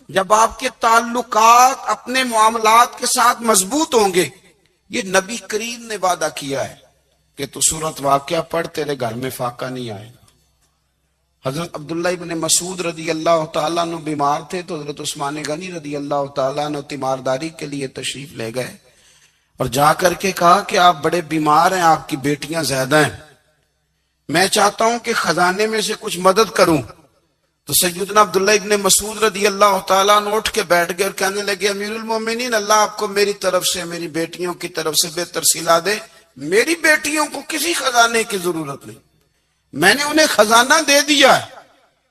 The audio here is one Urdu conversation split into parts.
جب آپ کے تعلقات اپنے معاملات کے ساتھ مضبوط ہوں گے، یہ نبی کریم نے وعدہ کیا ہے کہ تو سورت واقعہ پڑھ، تیرے گھر میں فاقہ نہیں آئے گا۔ حضرت عبداللہ ابن مسعود رضی اللہ تعالیٰ عنہ بیمار تھے تو حضرت عثمان غنی رضی اللہ تعالیٰ عنہ تیمارداری کے لیے تشریف لے گئے اور جا کر کے کہا کہ آپ بڑے بیمار ہیں، آپ کی بیٹیاں زیادہ ہیں، میں چاہتا ہوں کہ خزانے میں سے کچھ مدد کروں۔ تو سیدنا عبداللہ ابن مسعود رضی اللہ تعالیٰ عنہ اٹھ کے بیٹھ گئے اور کہنے لگے، امیر المومنین، اللہ آپ کو میری طرف سے، میری بیٹیوں کی طرف سے بہتر صلہ دے، میری بیٹیوں کو کسی خزانے کی ضرورت نہیں، میں نے انہیں خزانہ دے دیا ہے۔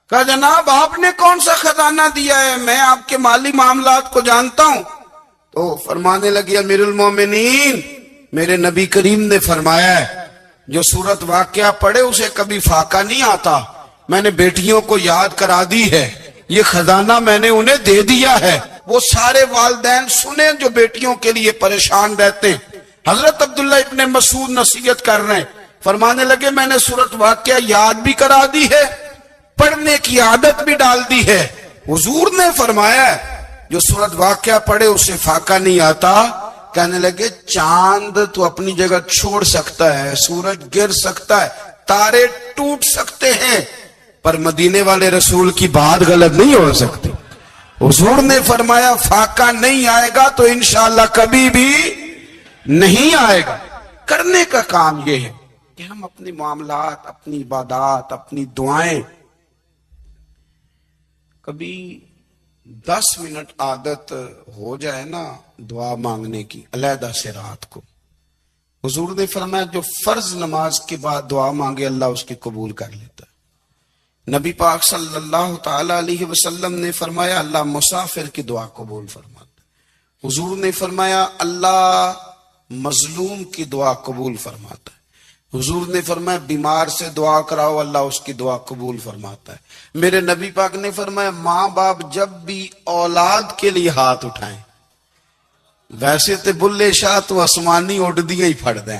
کہا جناب آپ نے کون سا خزانہ دیا ہے، میں آپ کے مالی معاملات کو جانتا ہوں۔ تو فرمانے لگے، امیر المومنین، میرے نبی کریم نے فرمایا ہے جو سورت واقعہ پڑھے اسے کبھی فاقہ نہیں آتا، میں نے بیٹیوں کو یاد کرا دی ہے، یہ خزانہ میں نے انہیں دے دیا ہے۔ وہ سارے والدین سنیں جو بیٹیوں کے لیے پریشان رہتے ہیں۔ حضرت عبداللہ ابن مسعود نصیحت کر رہے ہیں، فرمانے لگے میں نے سورت واقعہ یاد بھی کرا دی ہے، پڑھنے کی عادت بھی ڈال دی ہے۔ حضور نے فرمایا ہے جو سورت واقعہ پڑھے اسے فاقہ نہیں آتا۔ کہنے لگے چاند تو اپنی جگہ چھوڑ سکتا ہے، سورج گر سکتا ہے، تارے ٹوٹ سکتے ہیں، پر مدینے والے رسول کی بات غلط نہیں ہو سکتی۔ حضور نے فرمایا فاقہ نہیں آئے گا تو انشاءاللہ کبھی بھی نہیں آئے گا۔ کرنے کا کام یہ ہے کہ ہم اپنے معاملات، اپنی عبادات، اپنی دعائیں کبھی 10 منٹ عادت ہو جائے نا دعا مانگنے کی علیحدہ سے رات کو۔ حضور نے فرمایا جو فرض نماز کے بعد دعا مانگے اللہ اس کی قبول کر لیتا ہے۔ نبی پاک صلی اللہ تعالی علیہ وسلم نے فرمایا اللہ مسافر کی دعا قبول فرماتا ہے۔ حضور نے فرمایا اللہ مظلوم کی دعا قبول فرماتا ہے۔ حضور نے فرمایا بیمار سے دعا کراؤ اللہ اس کی دعا قبول فرماتا ہے۔ میرے نبی پاک نے فرمایا ماں باپ جب بھی اولاد کے لیے ہاتھ اٹھائیں، ویسے تے بلے شاہ تو آسمانی اڈ دیا ہی پھڑ دیں،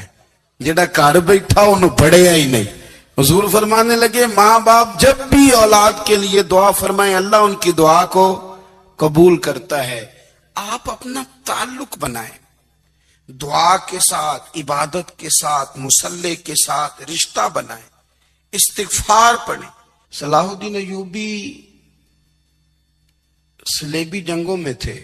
جڑا گھر بیٹھا انہوں پڑھیا ہی نہیں۔ حضور فرمانے لگے ماں باپ جب بھی اولاد کے لیے دعا فرمائیں اللہ ان کی دعا کو قبول کرتا ہے۔ آپ اپنا تعلق بنائیں، دعا کے ساتھ، عبادت کے ساتھ، مصلی کے ساتھ رشتہ بنائیں، استغفار پڑھیں۔ صلاح الدین ایوبی صلیبی جنگوں میں تھے،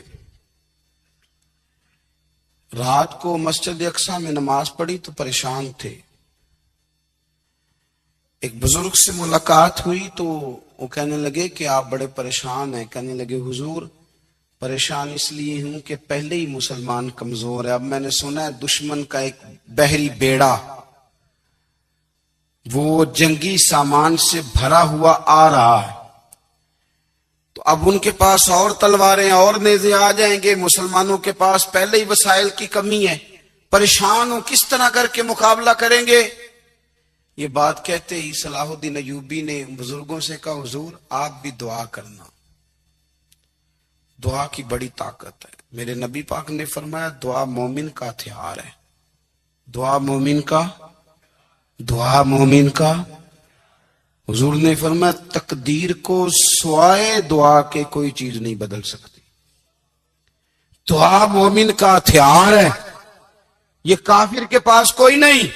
رات کو مسجد اقصی میں نماز پڑھی تو پریشان تھے۔ ایک بزرگ سے ملاقات ہوئی تو وہ کہنے لگے کہ آپ بڑے پریشان ہیں۔ کہنے لگے حضور پریشان اس لیے ہوں کہ پہلے ہی مسلمان کمزور ہے، اب میں نے سنا ہے دشمن کا ایک بحری بیڑا وہ جنگی سامان سے بھرا ہوا آ رہا ہے، تو اب ان کے پاس اور تلواریں اور نیزے آ جائیں گے، مسلمانوں کے پاس پہلے ہی وسائل کی کمی ہے، پریشان ہوں کس طرح کر کے مقابلہ کریں گے۔ یہ بات کہتے ہی صلاح الدین ایوبی نے بزرگوں سے کہا حضور آپ بھی دعا کرنا، دعا کی بڑی طاقت ہے۔ میرے نبی پاک نے فرمایا دعا مومن کا ہتھیار ہے، دعا مومن کا، دعا مومن کا۔ حضور نے فرمایا تقدیر کو سوائے دعا کے کوئی چیز نہیں بدل سکتی، دعا مومن کا ہتھیار ہے، یہ کافر کے پاس کوئی نہیں،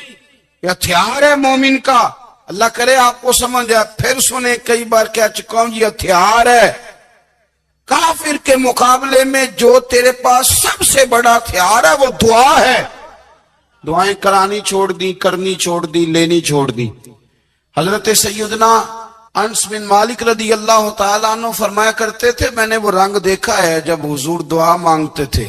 یہ ہتھیار ہے مومن کا۔ اللہ کرے آپ کو سمجھ آئے، پھر سنیں کئی بار کہہ چکا ہوں یہ ہتھیار ہے۔ کافر کے مقابلے میں جو تیرے پاس سب سے بڑا ہتھیار ہے وہ دعا ہے۔ دعائیں کرانی چھوڑ دی، کرنی چھوڑ دی، لینی چھوڑ دی۔ حضرت سیدنا انس بن مالک رضی اللہ تعالیٰ عنہ فرمایا کرتے تھے میں نے وہ رنگ دیکھا ہے جب حضور دعا مانگتے تھے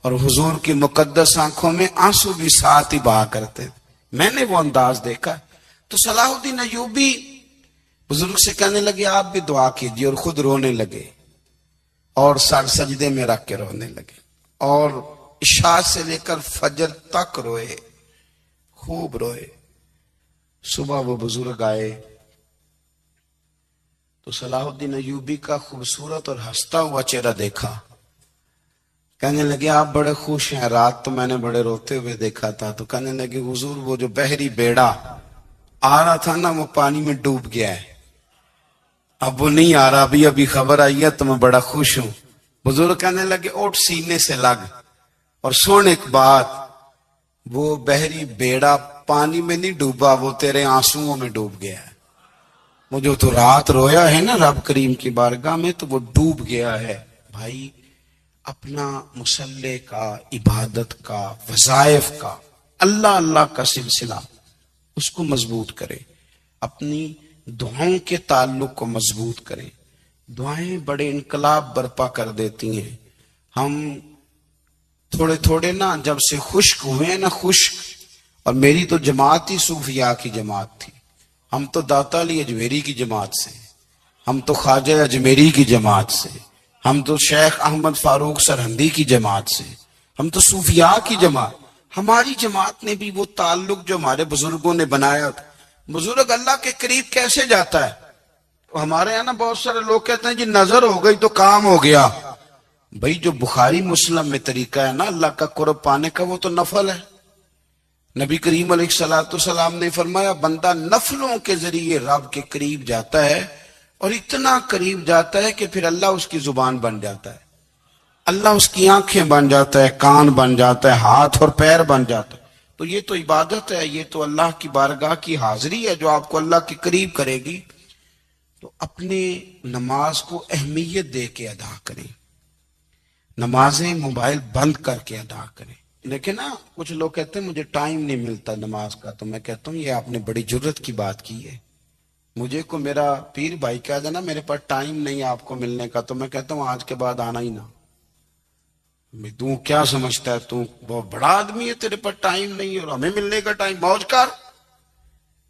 اور حضور کی مقدس آنکھوں میں آنسو بھی ساتھ ہی بہا کرتے تھے، میں نے وہ انداز دیکھا۔ تو صلاح الدین ایوبی بزرگ سے کہنے لگے آپ بھی دعا کیجیے، اور خود رونے لگے اور سر سجدے میں رکھ کے رونے لگے، اور عشاء سے لے کر فجر تک روئے، خوب روئے۔ صبح وہ بزرگ آئے تو صلاح الدین ایوبی کا خوبصورت اور ہنستا ہوا چہرہ دیکھا، کہنے لگے آپ بڑے خوش ہیں، رات تو میں نے بڑے روتے ہوئے دیکھا تھا۔ تو کہنے لگے حضور وہ جو بحری بیڑا آ رہا تھا نا وہ پانی میں ڈوب گیا ہے، اب وہ نہیں آ رہا، ابھی خبر آئی ہے تو میں بڑا خوش ہوں. بزرگ کہنے لگے اٹھ سینے سے لگ اور سن ایک بات، وہ بحری بیڑا پانی میں نہیں ڈوبا، وہ تیرے آنسوؤں میں ڈوب گیا ہے. وہ جو تو رات رویا ہے نا رب کریم کی بارگاہ میں، تو وہ ڈوب گیا ہے. بھائی اپنا مصلے کا، عبادت کا، وظائف کا، اللہ اللہ کا سلسلہ اس کو مضبوط کرے، اپنی دعاؤں کے تعلق کو مضبوط کرے. دعائیں بڑے انقلاب برپا کر دیتی ہیں. ہم تھوڑے تھوڑے نا جب سے خشک ہوئے نا، خشک، اور میری تو جماعت ہی صوفیاء کی جماعت تھی. ہم تو داتا علی اجمیری کی جماعت سے، ہم تو خواجہ اجمیری کی جماعت سے، ہم تو شیخ احمد فاروق سرہندی کی جماعت سے، ہم تو صوفیاء کی جماعت. ہماری جماعت نے بھی وہ تعلق جو ہمارے بزرگوں نے بنایا تھا. بزرگ اللہ کے قریب کیسے جاتا ہے؟ ہمارے یہاں نا بہت سارے لوگ کہتے ہیں جی نظر ہو گئی تو کام ہو گیا. بھائی جو بخاری مسلم میں طریقہ ہے نا اللہ کا قرب پانے کا، وہ تو نفل ہے. نبی کریم علیہ الصلوۃ والسلام نے فرمایا بندہ نفلوں کے ذریعے رب کے قریب جاتا ہے، اور اتنا قریب جاتا ہے کہ پھر اللہ اس کی زبان بن جاتا ہے، اللہ اس کی آنکھیں بن جاتا ہے، کان بن جاتا ہے، ہاتھ اور پیر بن جاتا ہے. تو یہ تو عبادت ہے، یہ تو اللہ کی بارگاہ کی حاضری ہے جو آپ کو اللہ کے قریب کرے گی. تو اپنے نماز کو اہمیت دے کے ادا کریں، نمازیں موبائل بند کر کے ادا کریں. لیکن نا کچھ لوگ کہتے ہیں مجھے ٹائم نہیں ملتا نماز کا، تو میں کہتا ہوں یہ آپ نے بڑی جرت کی بات کی ہے. مجھے کو میرا پیر بھائی کہہ دینا میرے پاس ٹائم نہیں آپ کو ملنے کا، تو میں کہتا ہوں آج کے بعد آنا ہی نہ. تو کیا سمجھتا ہے، تو بہت بڑا آدمی ہے، تیرے پاس ٹائم نہیں ہے اور ہمیں ملنے کا ٹائم، موج کر.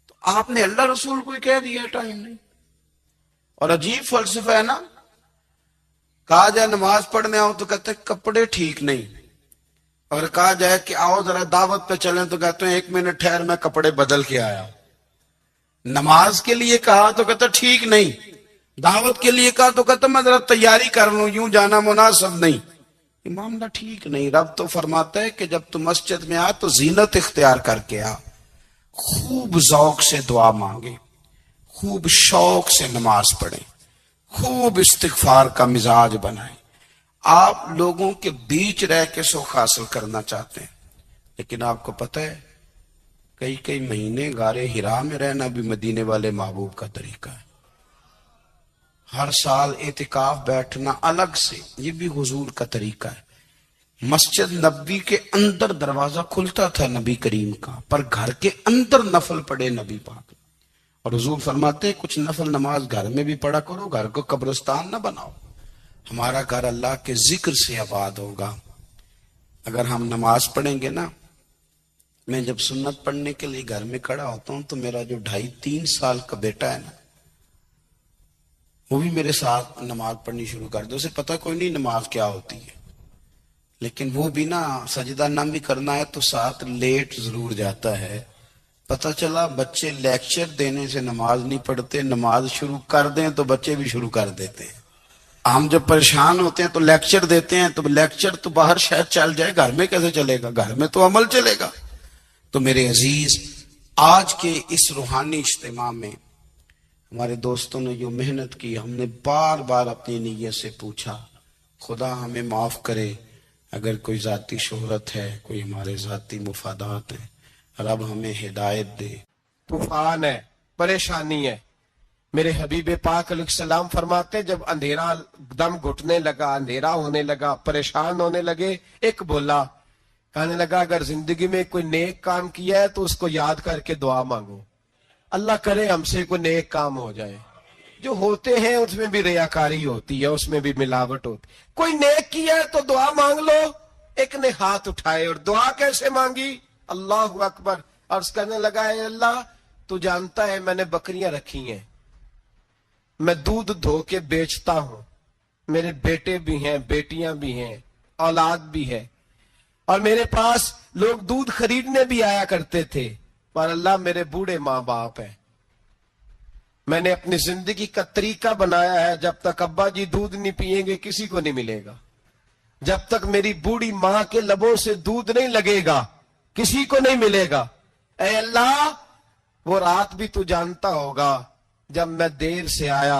تو آپ نے اللہ رسول کو ہی کہہ دیا ٹائم نہیں. اور عجیب فلسفہ ہے نا، کہا جائے نماز پڑھنے آؤ تو کہتے ہیں کپڑے ٹھیک نہیں، اور کہا جائے کہ آؤ ذرا دعوت پہ چلیں تو کہتے ہیں 1 منٹ ٹھہر میں کپڑے بدل کے آیا. نماز کے لیے کہا تو کہتا ٹھیک نہیں، دعوت کے لیے کہا تو کہتا میں ذرا تیاری کر لوں، یوں جانا مناسب نہیں. معاملہ ٹھیک نہیں. رب تو فرماتا ہے کہ جب تم مسجد میں آ تو زینت اختیار کر کے آ، خوب ذوق سے دعا مانگے، خوب شوق سے نماز پڑھیں، خوب استغفار کا مزاج بنائیں. آپ لوگوں کے بیچ رہ کے سکھ حاصل کرنا چاہتے ہیں، لیکن آپ کو پتہ ہے کئی مہینے غار ہرا میں رہنا بھی مدینے والے محبوب کا طریقہ ہے. ہر سال اعتکاف بیٹھنا الگ سے، یہ بھی حضور کا طریقہ ہے. مسجد نبی کے اندر دروازہ کھلتا تھا نبی کریم کا، پر گھر کے اندر نفل پڑے نبی پاک. اور حضور فرماتے ہیں کچھ نفل نماز گھر میں بھی پڑھا کرو، گھر کو قبرستان نہ بناؤ. ہمارا گھر اللہ کے ذکر سے آباد ہوگا اگر ہم نماز پڑھیں گے نا. میں جب سنت پڑھنے کے لیے گھر میں کھڑا ہوتا ہوں تو میرا جو 2.5-3 سال کا بیٹا ہے نا، وہ بھی میرے ساتھ نماز پڑھنی شروع کر دے. اسے پتہ کوئی نہیں نماز کیا ہوتی ہے، لیکن وہ بھی نا سجدہ نہ بھی کرنا ہے تو ساتھ لیٹ ضرور جاتا ہے. پتہ چلا بچے لیکچر دینے سے نماز نہیں پڑھتے، نماز شروع کر دیں تو بچے بھی شروع کر دیتے ہیں. ہم جب پریشان ہوتے ہیں تو لیکچر دیتے ہیں، تو لیکچر تو باہر شاید چل جائے، گھر میں کیسے چلے گا؟ گھر میں تو عمل چلے گا. تو میرے عزیز، آج کے اس روحانی اجتماع میں ہمارے دوستوں نے جو محنت کی، ہم نے بار بار اپنی نیت سے پوچھا خدا ہمیں معاف کرے اگر کوئی ذاتی شہرت ہے، کوئی ہمارے ذاتی مفادات ہیں، رب ہمیں ہدایت دے. طوفان ہے، پریشانی ہے. میرے حبیب پاک علیہ السلام فرماتے جب اندھیرا دم گھٹنے لگا، اندھیرا ہونے لگا، پریشان ہونے لگے، ایک بولا، کہنے لگا اگر زندگی میں کوئی نیک کام کیا ہے تو اس کو یاد کر کے دعا مانگو. اللہ کرے ہم سے کوئی نیک کام ہو جائے. جو ہوتے ہیں اس میں بھی ریاکاری ہوتی ہے، اس میں بھی ملاوٹ ہوتی. کوئی نیک کیا ہے تو دعا مانگ لو. ایک نے ہاتھ اٹھائے اور دعا کیسے مانگی؟ اللہ اکبر. عرض کرنے لگا اے اللہ تو جانتا ہے میں نے بکریاں رکھی ہیں، میں دودھ دھو کے بیچتا ہوں، میرے بیٹے بھی ہیں، بیٹیاں بھی ہیں، اولاد بھی ہے، اور میرے پاس لوگ دودھ خریدنے بھی آیا کرتے تھے، پر اللہ میرے بوڑھے ماں باپ ہیں. میں نے اپنی زندگی کا طریقہ بنایا ہے جب تک ابا جی دودھ نہیں پیئیں گے کسی کو نہیں ملے گا، جب تک میری بوڑھی ماں کے لبوں سے دودھ نہیں لگے گا کسی کو نہیں ملے گا. اے اللہ وہ رات بھی تو جانتا ہوگا جب میں دیر سے آیا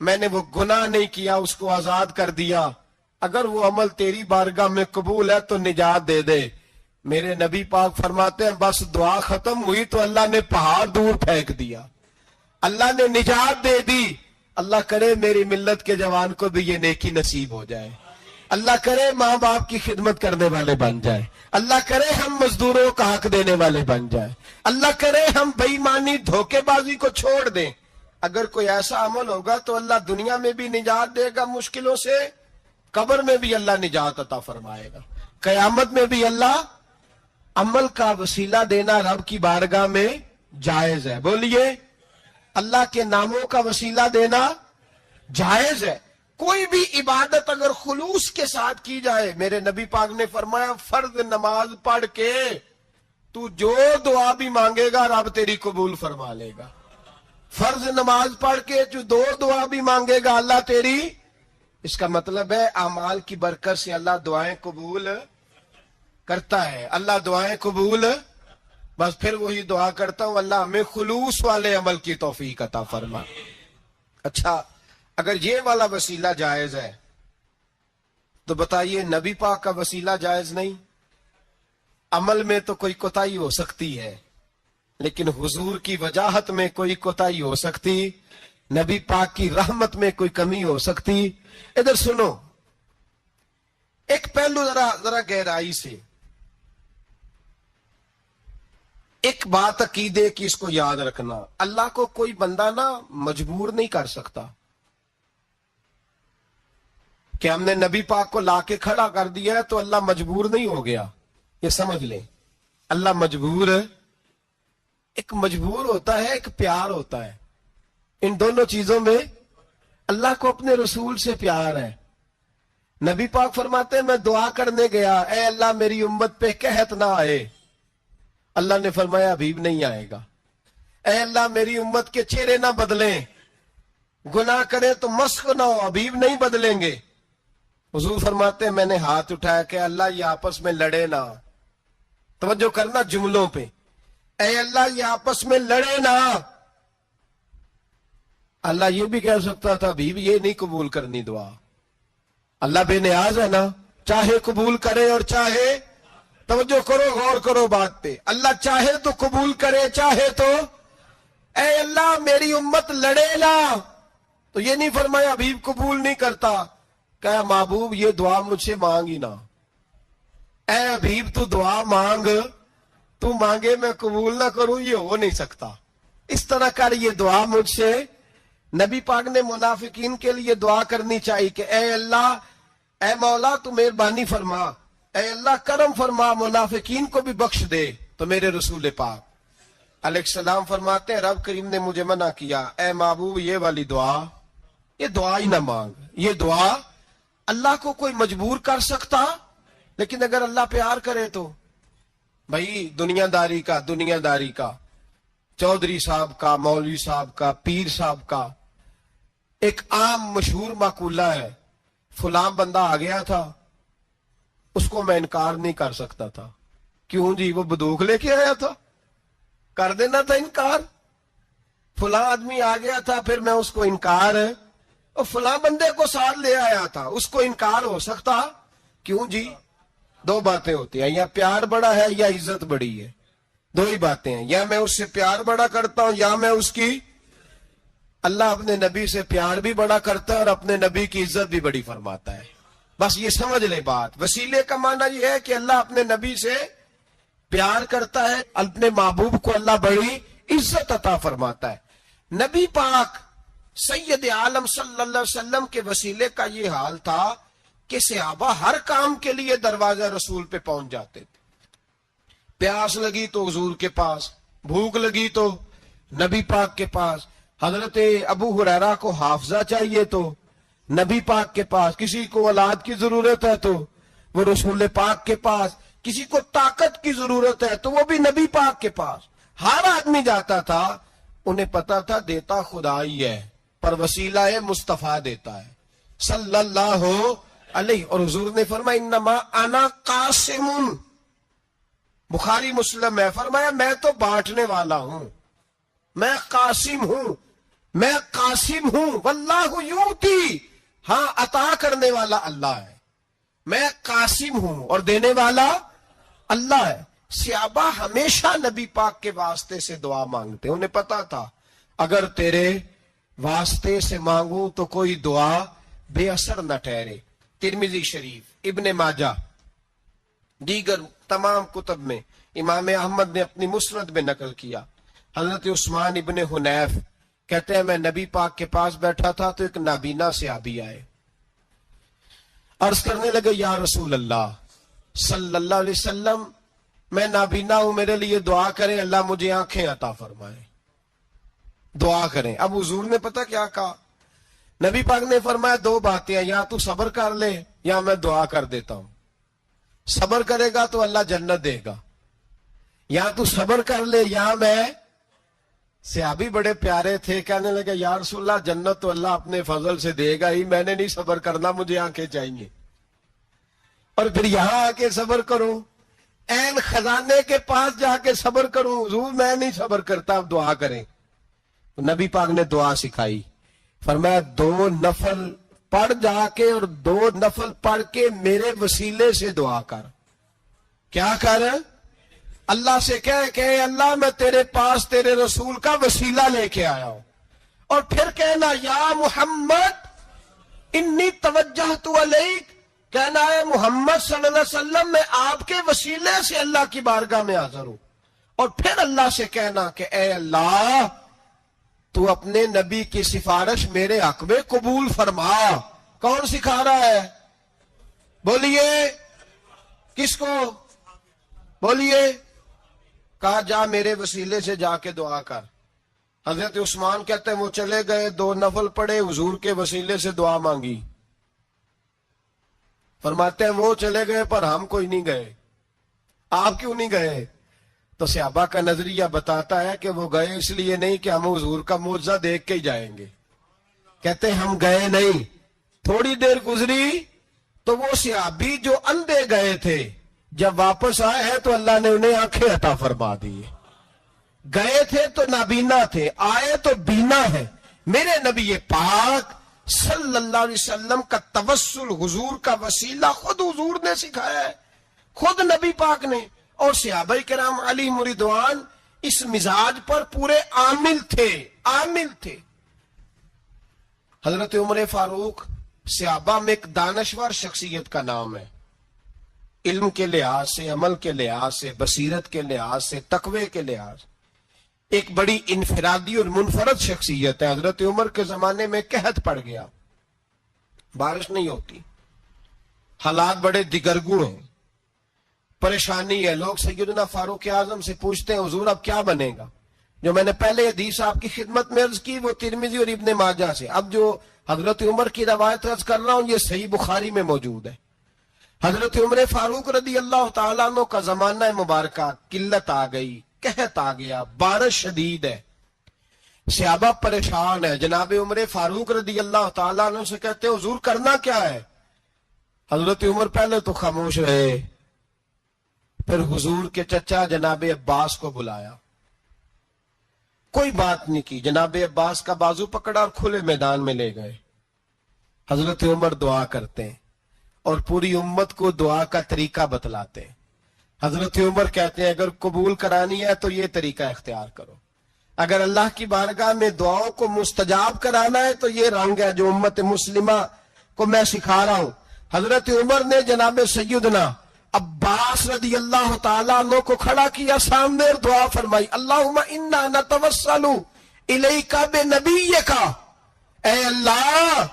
میں نے وہ گناہ نہیں کیا، اس کو آزاد کر دیا، اگر وہ عمل تیری بارگاہ میں قبول ہے تو نجات دے دے۔ میرے نبی پاک فرماتے ہیں بس دعا ختم ہوئی تو اللہ نے پہاڑ دور پھینک دیا، اللہ نے نجات دے دی۔ اللہ کرے میری ملت کے جوان کو بھی یہ نیکی نصیب ہو جائے، اللہ کرے ماں باپ کی خدمت کرنے والے بن جائے، اللہ کرے ہم مزدوروں کا حق دینے والے بن جائے، اللہ کرے ہم بے ایمانی دھوکے بازی کو چھوڑ دیں۔ اگر کوئی ایسا عمل ہوگا تو اللہ دنیا میں بھی نجات دے گا مشکلوں سے، قبر میں بھی اللہ نجات عطا فرمائے گا، قیامت میں بھی اللہ۔ عمل کا وسیلہ دینا رب کی بارگاہ میں جائز ہے، بولیے اللہ کے ناموں کا وسیلہ دینا جائز ہے۔ کوئی بھی عبادت اگر خلوص کے ساتھ کی جائے، میرے نبی پاک نے فرمایا فرض نماز پڑھ کے تو جو دعا بھی مانگے گا رب تیری قبول فرما لے گا۔ فرض نماز پڑھ کے جو دو دعا بھی مانگے گا اللہ تیری، اس کا مطلب ہے اعمال کی برکت سے اللہ دعائیں قبول کرتا ہے، اللہ دعائیں قبول۔ بس پھر وہی دعا کرتا ہوں اللہ ہمیں خلوص والے عمل کی توفیق عطا فرما۔ اچھا اگر یہ والا وسیلہ جائز ہے تو بتائیے نبی پاک کا وسیلہ جائز نہیں؟ عمل میں تو کوئی کوتاہی ہو سکتی ہے لیکن حضور کی وجاہت میں کوئی کوتاہی ہو سکتی، نبی پاک کی رحمت میں کوئی کمی ہو سکتی۔ ادھر سنو ایک پہلو ذرا گہرائی سے، ایک بات عقیدے کی اس کو یاد رکھنا، اللہ کو کوئی بندہ نا مجبور نہیں کر سکتا کہ ہم نے نبی پاک کو لا کے کھڑا کر دیا ہے تو اللہ مجبور نہیں ہو گیا، یہ سمجھ لیں۔ اللہ مجبور ہے، ایک مجبور ہوتا ہے ایک پیار ہوتا ہے، ان دونوں چیزوں میں اللہ کو اپنے رسول سے پیار ہے۔ نبی پاک فرماتے ہیں میں دعا کرنے گیا، اے اللہ میری امت پہ قحط نہ آئے، اللہ نے فرمایا حبیب نہیں آئے گا۔ اے اللہ میری امت کے چہرے نہ بدلیں، گناہ کرے تو مسخ نہ ہو، حبیب نہیں بدلیں گے۔ حضور فرماتے ہیں میں نے ہاتھ اٹھایا کہ اللہ یہ آپس میں لڑے نہ، توجہ کرنا جملوں پہ، اے اللہ یہ آپس میں لڑے نہ۔ اللہ یہ بھی کہہ سکتا تھا حبیب یہ نہیں قبول کرنی دعا، اللہ بے نیاز ہے نا، چاہے قبول کرے اور چاہے، توجہ کرو غور کرو بات پہ، اللہ چاہے تو قبول کرے چاہے تو، اے اللہ میری امت لڑے نا، تو یہ نہیں فرمایا حبیب قبول نہیں کرتا، کہا محبوب یہ دعا مجھ سے مانگ ہی نہ، اے حبیب تو دعا مانگ، تو مانگے میں قبول نہ کروں یہ ہو نہیں سکتا، اس طرح کر یہ دعا مجھ سے۔ نبی پاک نے منافقین کے لیے دعا کرنی چاہیے کہ اے اللہ، اے مولا تو مہربانی فرما، اے اللہ کرم فرما، منافقین کو بھی بخش دے۔ تو میرے رسول پاک علیہ السلام فرماتے ہیں رب کریم نے مجھے منع کیا، اے محبوب یہ والی دعا، یہ دعا ہی نہ مانگ، یہ دعا اللہ کو کوئی مجبور کر سکتا، لیکن اگر اللہ پیار کرے تو بھائی دنیا داری کا چودھری صاحب کا، مولوی صاحب کا، پیر صاحب کا ایک عام مشہور مقولہ ہے، فلاں بندہ آ گیا تھا اس کو میں انکار نہیں کر سکتا تھا، کیوں جی وہ بندوق لے کے آیا تھا، کر دینا تھا انکار، فلاں آدمی آ گیا تھا پھر میں اس کو انکار، اور فلاں بندے کو ساتھ لے آیا تھا اس کو انکار ہو سکتا، کیوں جی؟ دو باتیں ہوتی ہیں، یا پیار بڑا ہے یا عزت بڑی ہے، دو ہی باتیں ہیں، یا میں اس سے پیار بڑا کرتا ہوں یا میں اس کی۔ اللہ اپنے نبی سے پیار بھی بڑا کرتا ہے اور اپنے نبی کی عزت بھی بڑی فرماتا ہے، بس یہ سمجھ لے بات۔ وسیلے کا معنی یہ ہے کہ اللہ اپنے نبی سے پیار کرتا ہے، اپنے محبوب کو اللہ بڑی عزت عطا فرماتا ہے۔ نبی پاک سید عالم صلی اللہ علیہ وسلم کے وسیلے کا یہ حال تھا کہ صحابہ ہر کام کے لیے دروازہ رسول پہ پہنچ جاتے تھے، پیاس لگی تو حضور کے پاس، بھوک لگی تو نبی پاک کے پاس، حضرت ابو ہریرہ کو حافظہ چاہیے تو نبی پاک کے پاس، کسی کو اولاد کی ضرورت ہے تو وہ رسول پاک کے پاس، کسی کو طاقت کی ضرورت ہے تو وہ بھی نبی پاک کے پاس، ہر آدمی جاتا تھا، انہیں پتا تھا دیتا خدا ہی ہے پر وسیلہ مصطفیٰ دیتا ہے صلی اللہ علیہ، اور حضور نے فرمایا انما انا قاسم، بخاری مسلم میں فرمایا میں تو بانٹنے والا ہوں، میں قاسم ہوں، میں قاسم ہوں، واللہ یؤتی، ہاں عطا کرنے والا اللہ ہے، میں قاسم ہوں اور دینے والا اللہ ہے۔ صحابہ ہمیشہ نبی پاک کے واسطے سے دعا مانگتے، انہیں پتا تھا اگر تیرے واسطے سے مانگوں تو کوئی دعا بے اثر نہ ٹھہرے۔ ترمذی شریف، ابن ماجہ، دیگر تمام کتب میں امام احمد نے اپنی مسند میں نقل کیا، حضرت عثمان ابن حنیف کہتے ہیں میں نبی پاک کے پاس بیٹھا تھا تو ایک نابینا صحابی آئے، عرض کرنے لگے یا رسول اللہ صلی اللہ علیہ وسلم، میں نابینا ہوں، میرے لیے دعا کریں، اللہ مجھے آنکھیں عطا فرمائے، دعا کریں۔ اب حضور نے پتہ کیا کہا؟ نبی پاک نے فرمایا دو باتیں ہیں، یا تو صبر کر لے یا میں دعا کر دیتا ہوں۔ صبر کرے گا تو اللہ جنت دے گا، یا تو صبر کر لے یا میں۔ صحابی بڑے پیارے تھے، کہنے لگے یا رسول اللہ جنت تو اللہ اپنے فضل سے دے گا ہی، میں نے نہیں صبر کرنا، مجھے آنکھیں چاہیے، اور پھر یہاں آ کے صبر کروں، این خزانے کے پاس جا کے صبر کروں، حضور میں نہیں صبر کرتا، اب دعا کریں۔ نبی پاک نے دعا سکھائی، فرمایا دو نفل پڑھ جا کے اور دو نفل پڑھ کے میرے وسیلے سے دعا کر۔ کیا کر؟ اللہ سے کہہ کہ اے اللہ میں تیرے پاس تیرے رسول کا وسیلہ لے کے آیا ہوں، اور پھر کہنا یا محمد انی توجہت الیک، کہنا ہے محمد صلی اللہ علیہ وسلم میں آپ کے وسیلے سے اللہ کی بارگاہ میں حاضر ہوں، اور پھر اللہ سے کہنا کہ اے اللہ تو اپنے نبی کی سفارش میرے حق میں قبول فرما۔ کون سکھا رہا ہے؟ بولیے، کس کو؟ بولیے۔ کہا جا میرے وسیلے سے جا کے دعا کر۔ حضرت عثمان کہتے ہیں وہ چلے گئے، دو نفل پڑھے، حضور کے وسیلے سے دعا مانگی۔ فرماتے ہیں وہ چلے گئے پر ہم کوئی نہیں گئے۔ آپ کیوں نہیں گئے؟ تو صحابہ کا نظریہ بتاتا ہے کہ وہ گئے اس لیے نہیں کہ ہم حضور کا معجزہ دیکھ کے ہی جائیں گے، کہتے ہیں ہم گئے نہیں۔ تھوڑی دیر گزری تو وہ صحابی جو اندھے گئے تھے جب واپس آئے ہیں تو اللہ نے انہیں آنکھیں عطا فرما دی۔ گئے تھے تو نابینا تھے، آئے تو بینا ہے۔ میرے نبی پاک صلی اللہ علیہ وسلم کا توسل، حضور کا وسیلہ خود حضور نے سکھایا ہے، خود نبی پاک نے، اور صحابہ کرام علیہم رضوان اس مزاج پر پورے عامل تھے۔ حضرت عمر فاروق صحابہ میں ایک دانشور شخصیت کا نام ہے، علم کے لحاظ سے، عمل کے لحاظ سے، بصیرت کے لحاظ سے، تقوی کے لحاظ سے ایک بڑی انفرادی اور منفرد شخصیت ہے۔ حضرت عمر کے زمانے میں قحط پڑ گیا، بارش نہیں ہوتی، حالات بڑے دگرگوں ہیں، پریشانی ہے۔ لوگ سیدنا فاروق اعظم سے پوچھتے ہیں حضور اب کیا بنے گا؟ جو میں نے پہلے حدیث آپ کی خدمت میں عرض کی وہ ترمذی اور ابن ماجہ سے، اب جو حضرت عمر کی روایت عرض کر رہا ہوں یہ صحیح بخاری میں موجود ہے۔ حضرت عمر فاروق رضی اللہ تعالیٰ عنہ کا زمانہ مبارکہ، قلت آ گئی، قحط آ گیا، بارش شدید ہے، صحابہ پریشان ہے۔ جناب عمر فاروق رضی اللہ تعالیٰ عنہ سے کہتے ہیں حضور کرنا کیا ہے؟ حضرت عمر پہلے تو خاموش رہے، پھر حضور کے چچا جناب عباس کو بلایا، کوئی بات نہیں کی، جناب عباس کا بازو پکڑا اور کھلے میدان میں لے گئے۔ حضرت عمر دعا کرتے ہیں اور پوری امت کو دعا کا طریقہ بتلاتے ہیں۔ حضرت عمر کہتے ہیں اگر قبول کرانی ہے تو یہ طریقہ اختیار کرو، اگر اللہ کی بارگاہ میں دعاؤں کو مستجاب کرانا ہے تو یہ رنگ ہے جو امت مسلمہ کو میں سکھا رہا ہوں۔ حضرت عمر نے جناب سیدنا عباس رضی اللہ تعالیٰ عنہ کو کھڑا کیا سامنے اور دعا فرمائی، اللہم انا نتوسل الیک بنبیک، اے اللہ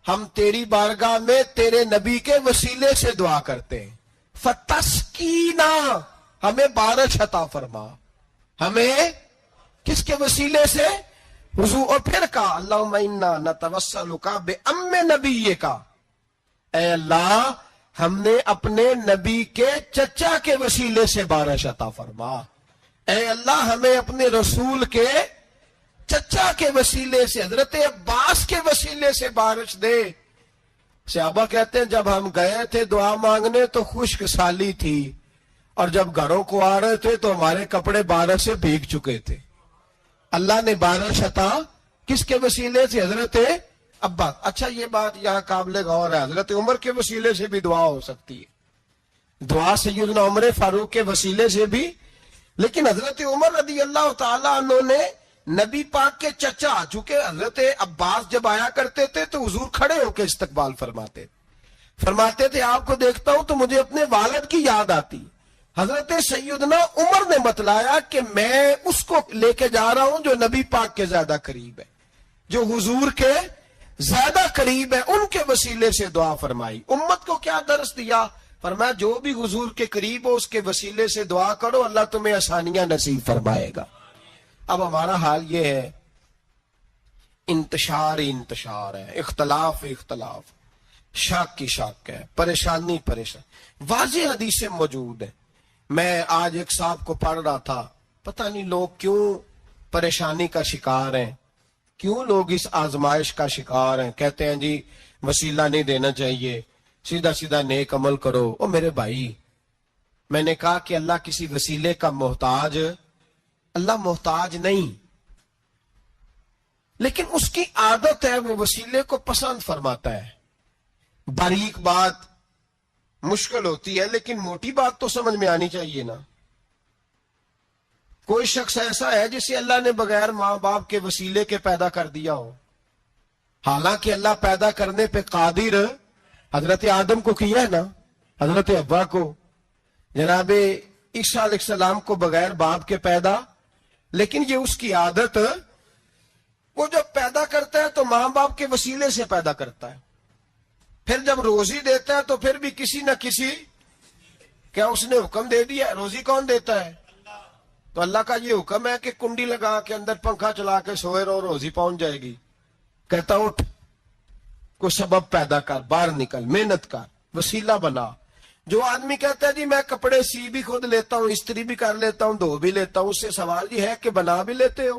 ہم تیری بارگاہ میں تیرے نبی کے وسیلے سے دعا کرتے ہیں، فتسقینا، ہمیں بارش عطا فرما۔ ہمیں کس کے وسیلے سے؟ حضور۔ اور پھر کہا اللہم انا نتوسلک بام نبیک، اے اللہ ہم نے اپنے نبی کے چچا کے وسیلے سے بارش عطا فرما، اے اللہ ہمیں اپنے رسول کے چچا کے وسیلے سے، حضرت عباس کے وسیلے سے بارش دے۔ صحابہ کہتے ہیں جب ہم گئے تھے دعا مانگنے تو خشک سالی تھی، اور جب گھروں کو آ رہے تھے تو ہمارے کپڑے بارش سے بھیگ چکے تھے۔ اللہ نے بارش عطا کس کے وسیلے سے؟ حضرت عباس. اچھا یہ بات یہاں قابل غور ہے، حضرت عمر کے وسیلے سے بھی دعا ہو سکتی ہے، دعا سیدنا عمر فاروق کے وسیلے سے بھی. لیکن حضرت عمر رضی اللہ تعالیٰ عنہ نے نبی پاک کے چچا، چونکہ حضرت عباس جب آیا کرتے تھے تو حضور کھڑے ہو کے استقبال فرماتے تھے آپ کو دیکھتا ہوں تو مجھے اپنے والد کی یاد آتی. حضرت سیدنا عمر نے بتلایا کہ میں اس کو لے کے جا رہا ہوں جو نبی پاک کے زیادہ قریب ہے، جو حضور کے زیادہ قریب ہے، ان کے وسیلے سے دعا فرمائی. امت کو کیا درس دیا؟ فرمایا جو بھی حضور کے قریب ہو اس کے وسیلے سے دعا کرو، اللہ تمہیں آسانیاں نصیب فرمائے گا. اب ہمارا حال یہ ہے، انتشار ہی انتشار ہے، اختلاف شاک کی شاک ہے، پریشانی. واضح حدیثیں موجود ہیں. میں آج ایک صاحب کو پڑھ رہا تھا، پتہ نہیں لوگ کیوں پریشانی کا شکار ہیں، کیوں لوگ اس آزمائش کا شکار ہیں. کہتے ہیں جی وسیلہ نہیں دینا چاہیے، سیدھا سیدھا نیک عمل کرو. او میرے بھائی، میں نے کہا کہ اللہ کسی وسیلے کا محتاج، اللہ محتاج نہیں، لیکن اس کی عادت ہے وہ وسیلے کو پسند فرماتا ہے. باریک بات مشکل ہوتی ہے لیکن موٹی بات تو سمجھ میں آنی چاہیے نا. کوئی شخص ایسا ہے جسے اللہ نے بغیر ماں باپ کے وسیلے کے پیدا کر دیا ہو، حالانکہ اللہ پیدا کرنے پہ قادر حضرت آدم کو کیا ہے نا، حضرت حوا کو، جناب عیسیٰ علیہ السلام کو بغیر باپ کے پیدا. لیکن یہ اس کی عادت، وہ جب پیدا کرتا ہے تو ماں باپ کے وسیلے سے پیدا کرتا ہے، پھر جب روزی دیتا ہے تو پھر بھی کسی نہ کسی، کیا اس نے حکم دے دیا؟ روزی کون دیتا ہے؟ تو اللہ کا یہ حکم ہے کہ کنڈی لگا کے اندر پنکھا چلا کے سوئے رہو، روزی پہنچ جائے گی. کہتا اٹھ، کوئی سبب پیدا کر، باہر نکل، محنت کر، وسیلہ بنا. جو آدمی کہتا ہے جی میں کپڑے سی بھی خود لیتا ہوں، استری بھی کر لیتا ہوں، دھو بھی لیتا ہوں، اس سے سوال یہ ہے کہ بنا بھی لیتے ہو؟